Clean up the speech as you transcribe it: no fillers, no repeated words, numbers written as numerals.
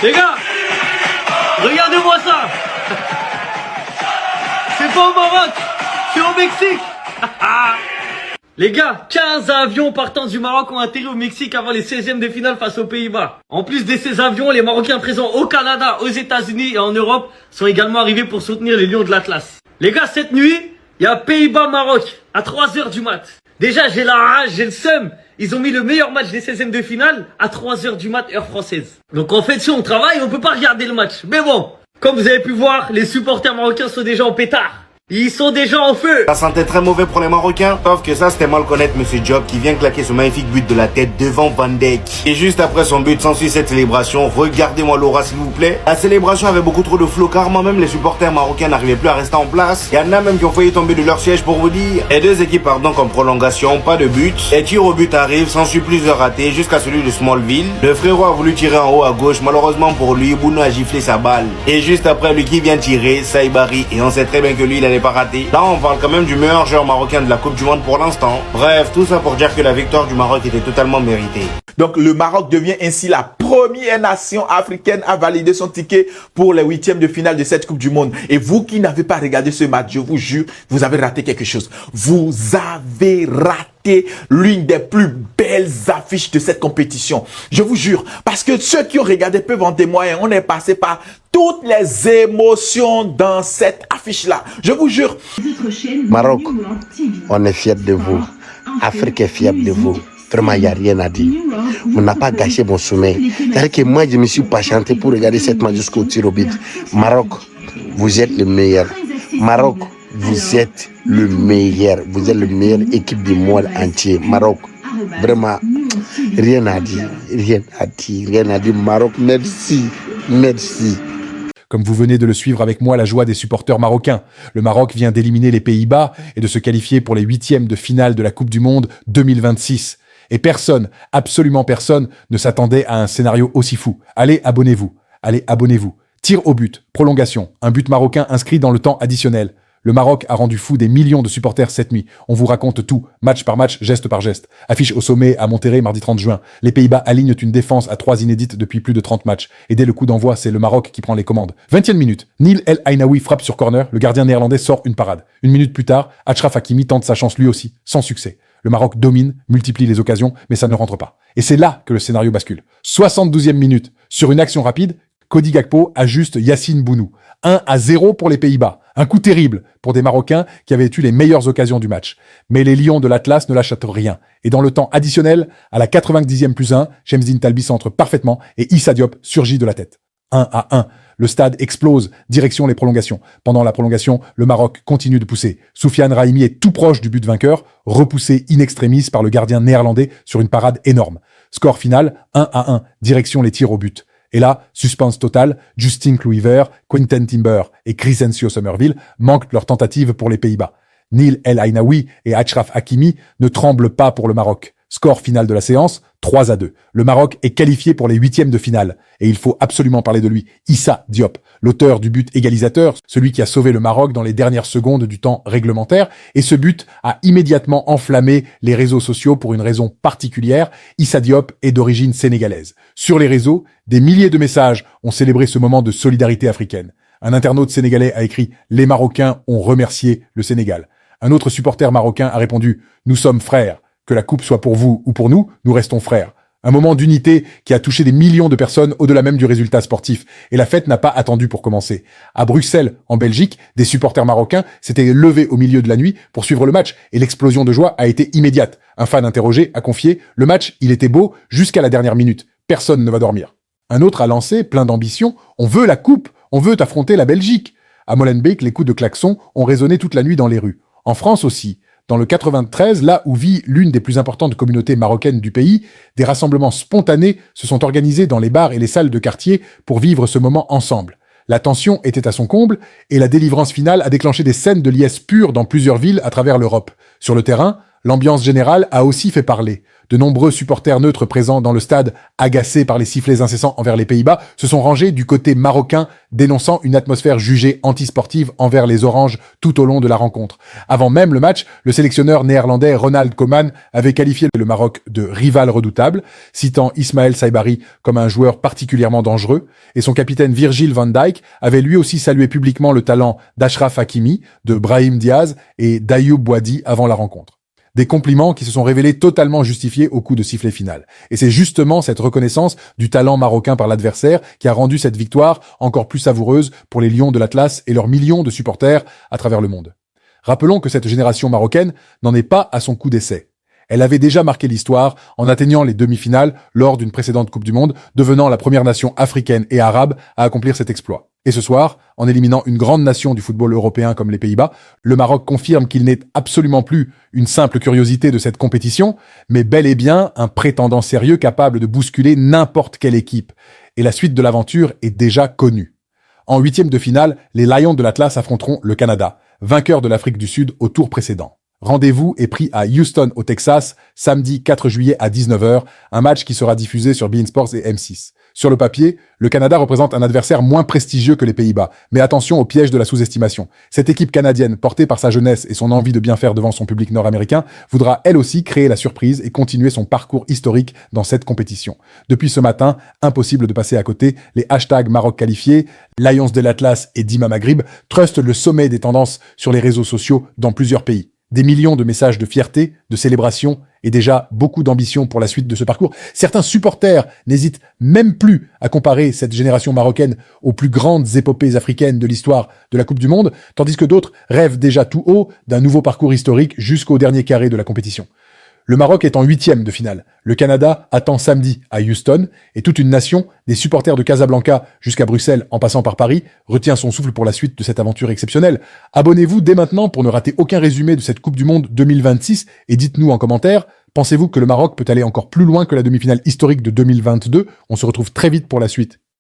Les gars, regardez-moi ça. C'est pas au Maroc, c'est au Mexique. Les gars, 15 avions partant du Maroc ont atterri au Mexique avant les 16e de finale face aux Pays-Bas. En plus de ces avions, les Marocains présents au Canada, aux États-Unis et en Europe sont également arrivés pour soutenir les Lions de l'Atlas. Les gars, cette nuit, il y a Pays-Bas-Maroc à 3h du mat. Déjà, j'ai la rage, j'ai le seum. Ils ont mis le meilleur match des 16e de finale à 3h du mat, heure française. Donc en fait, si on travaille, on peut pas regarder le match. Mais bon, comme vous avez pu voir, les supporters marocains sont déjà en pétard. Ils sont déjà en feu. Ça sentait très mauvais pour les Marocains. Sauf que ça, c'était mal connaître Monsieur Diop qui vient claquer ce magnifique but de la tête devant Van Dijk. Et juste après son but, s'ensuit cette célébration. Regardez-moi Laura, s'il vous plaît. La célébration avait beaucoup trop de flow, car moi-même, les supporters marocains n'arrivaient plus à rester en place. Il y en a même qui ont failli tomber de leur siège pour vous dire. Les deux équipes partent donc en prolongation, pas de but. Les tirs au but arrivent, s'ensuit plusieurs ratés jusqu'à celui de Smallville. Le frérot a voulu tirer en haut à gauche. Malheureusement pour lui, Bounou a giflé sa balle. Et juste après, lui qui vient tirer, Saïbari. Et on sait très bien que lui, il n'allait pas rater. Là, on parle quand même du meilleur joueur marocain de la Coupe du Monde pour l'instant. Bref, tout ça pour dire que la victoire du Maroc était totalement méritée. Donc, le Maroc devient ainsi la première nation africaine à valider son ticket pour les 8e de finale de cette Coupe du Monde. Et vous qui n'avez pas regardé ce match, je vous jure, vous avez raté quelque chose. Vous avez raté l'une des plus belles affiches de cette compétition. Je vous jure, parce que ceux qui ont regardé peuvent en témoigner. On est passé par toutes les émotions dans cette affiche-là. Je vous jure. Maroc, on est fiers de vous. Afrique est fière de vous. Vraiment, il n'y a rien à dire. On n'a pas gâché mon sommeil. C'est-à-dire que moi, je me suis pas chanté pour regarder cette match jusqu'au tir au but. Maroc, vous êtes le meilleur. Maroc, vous êtes le meilleur. Vous êtes le meilleur équipe du monde entier. Maroc, vraiment, rien à dire. Rien à dire. Rien à dire. Maroc, merci. Merci. Comme vous venez de le suivre avec moi, la joie des supporters marocains. Le Maroc vient d'éliminer les Pays-Bas et de se qualifier pour les 8e de finale de la Coupe du Monde 2026. Et personne, absolument personne, ne s'attendait à un scénario aussi fou. Allez, abonnez-vous. Allez, abonnez-vous. Tir au but, prolongation, un but marocain inscrit dans le temps additionnel. Le Maroc a rendu fou des millions de supporters cette nuit. On vous raconte tout, match par match, geste par geste. Affiche au sommet à Monterrey mardi 30 juin. Les Pays-Bas alignent une défense à 3 inédites depuis plus de 30 matchs. Et dès le coup d'envoi, c'est le Maroc qui prend les commandes. 20e minute, Neil El Ainaoui frappe sur corner, le gardien néerlandais sort une parade. Une minute plus tard, Achraf Hakimi tente sa chance lui aussi, sans succès. Le Maroc domine, multiplie les occasions, mais ça ne rentre pas. Et c'est là que le scénario bascule. 72e minute, sur une action rapide, Cody Gakpo ajuste Yacine Bounou. 1-0 pour les Pays-Bas. Un coup terrible pour des Marocains qui avaient eu les meilleures occasions du match. Mais les Lions de l'Atlas ne lâchent rien. Et dans le temps additionnel, à la 90e plus 1, Shemzine Talbi centre parfaitement et Issa Diop surgit de la tête. 1-1. Le stade explose, direction les prolongations. Pendant la prolongation, le Maroc continue de pousser. Soufiane Rahimi est tout proche du but vainqueur, repoussé in extremis par le gardien néerlandais sur une parade énorme. Score final, 1-1, direction les tirs au but. Et là, suspense total, Justin Kluivert, Quentin Timber et Crescencio Somerville manquent leur tentative pour les Pays-Bas. Neil El Ainaoui et Achraf Hakimi ne tremblent pas pour le Maroc. Score final de la séance, 3-2. Le Maroc est qualifié pour les 8e de finale. Et il faut absolument parler de lui, Issa Diop, l'auteur du but égalisateur, celui qui a sauvé le Maroc dans les dernières secondes du temps réglementaire. Et ce but a immédiatement enflammé les réseaux sociaux pour une raison particulière. Issa Diop est d'origine sénégalaise. Sur les réseaux, des milliers de messages ont célébré ce moment de solidarité africaine. Un internaute sénégalais a écrit « Les Marocains ont remercié le Sénégal ». Un autre supporter marocain a répondu « Nous sommes frères. Que la coupe soit pour vous ou pour nous, nous restons frères ». Un moment d'unité qui a touché des millions de personnes au-delà même du résultat sportif. Et la fête n'a pas attendu pour commencer. À Bruxelles, en Belgique, des supporters marocains s'étaient levés au milieu de la nuit pour suivre le match et l'explosion de joie a été immédiate. Un fan interrogé a confié « Le match, il était beau jusqu'à la dernière minute. Personne ne va dormir ». Un autre a lancé, plein d'ambition « On veut la coupe, on veut affronter la Belgique ». À Molenbeek, les coups de klaxon ont résonné toute la nuit dans les rues. En France aussi. Dans le 93, là où vit l'une des plus importantes communautés marocaines du pays, des rassemblements spontanés se sont organisés dans les bars et les salles de quartier pour vivre ce moment ensemble. La tension était à son comble et la délivrance finale a déclenché des scènes de liesse pure dans plusieurs villes à travers l'Europe. Sur le terrain, L'ambiance générale a aussi fait parler. De nombreux supporters neutres présents dans le stade, agacés par les sifflets incessants envers les Pays-Bas, se sont rangés du côté marocain, dénonçant une atmosphère jugée antisportive envers les Oranges tout au long de la rencontre. Avant même le match, le sélectionneur néerlandais Ronald Koeman avait qualifié le Maroc de rival redoutable, citant Ismaël Saibari comme un joueur particulièrement dangereux, et son capitaine Virgil van Dijk avait lui aussi salué publiquement le talent d'Achraf Hakimi, de Brahim Diaz et d'Ayoub Boadi avant la rencontre. Des compliments qui se sont révélés totalement justifiés au coup de sifflet final. Et c'est justement cette reconnaissance du talent marocain par l'adversaire qui a rendu cette victoire encore plus savoureuse pour les Lions de l'Atlas et leurs millions de supporters à travers le monde. Rappelons que cette génération marocaine n'en est pas à son coup d'essai. Elle avait déjà marqué l'histoire en atteignant les demi-finales lors d'une précédente Coupe du Monde, devenant la première nation africaine et arabe à accomplir cet exploit. Et ce soir, en éliminant une grande nation du football européen comme les Pays-Bas, le Maroc confirme qu'il n'est absolument plus une simple curiosité de cette compétition, mais bel et bien un prétendant sérieux capable de bousculer n'importe quelle équipe. Et la suite de l'aventure est déjà connue. En huitième de finale, les Lions de l'Atlas affronteront le Canada, vainqueur de l'Afrique du Sud au tour précédent. Rendez-vous est pris à Houston au Texas, samedi 4 juillet à 19h, un match qui sera diffusé sur beIN Sports et M6. Sur le papier, le Canada représente un adversaire moins prestigieux que les Pays-Bas, mais attention au piège de la sous-estimation. Cette équipe canadienne, portée par sa jeunesse et son envie de bien faire devant son public nord-américain, voudra elle aussi créer la surprise et continuer son parcours historique dans cette compétition. Depuis ce matin, impossible de passer à côté, les hashtags Maroc qualifié, Lions de l'Atlas et Dima Maghrib trustent le sommet des tendances sur les réseaux sociaux dans plusieurs pays. Des millions de messages de fierté, de célébration et déjà beaucoup d'ambition pour la suite de ce parcours. Certains supporters n'hésitent même plus à comparer cette génération marocaine aux plus grandes épopées africaines de l'histoire de la Coupe du Monde, tandis que d'autres rêvent déjà tout haut d'un nouveau parcours historique jusqu'au dernier carré de la compétition. Le Maroc est en huitième de finale. Le Canada attend samedi à Houston et toute une nation, des supporters de Casablanca jusqu'à Bruxelles en passant par Paris, retient son souffle pour la suite de cette aventure exceptionnelle. Abonnez-vous dès maintenant pour ne rater aucun résumé de cette Coupe du Monde 2026 et dites-nous en commentaire, pensez-vous que le Maroc peut aller encore plus loin que la demi-finale historique de 2022 ? On se retrouve très vite pour la suite.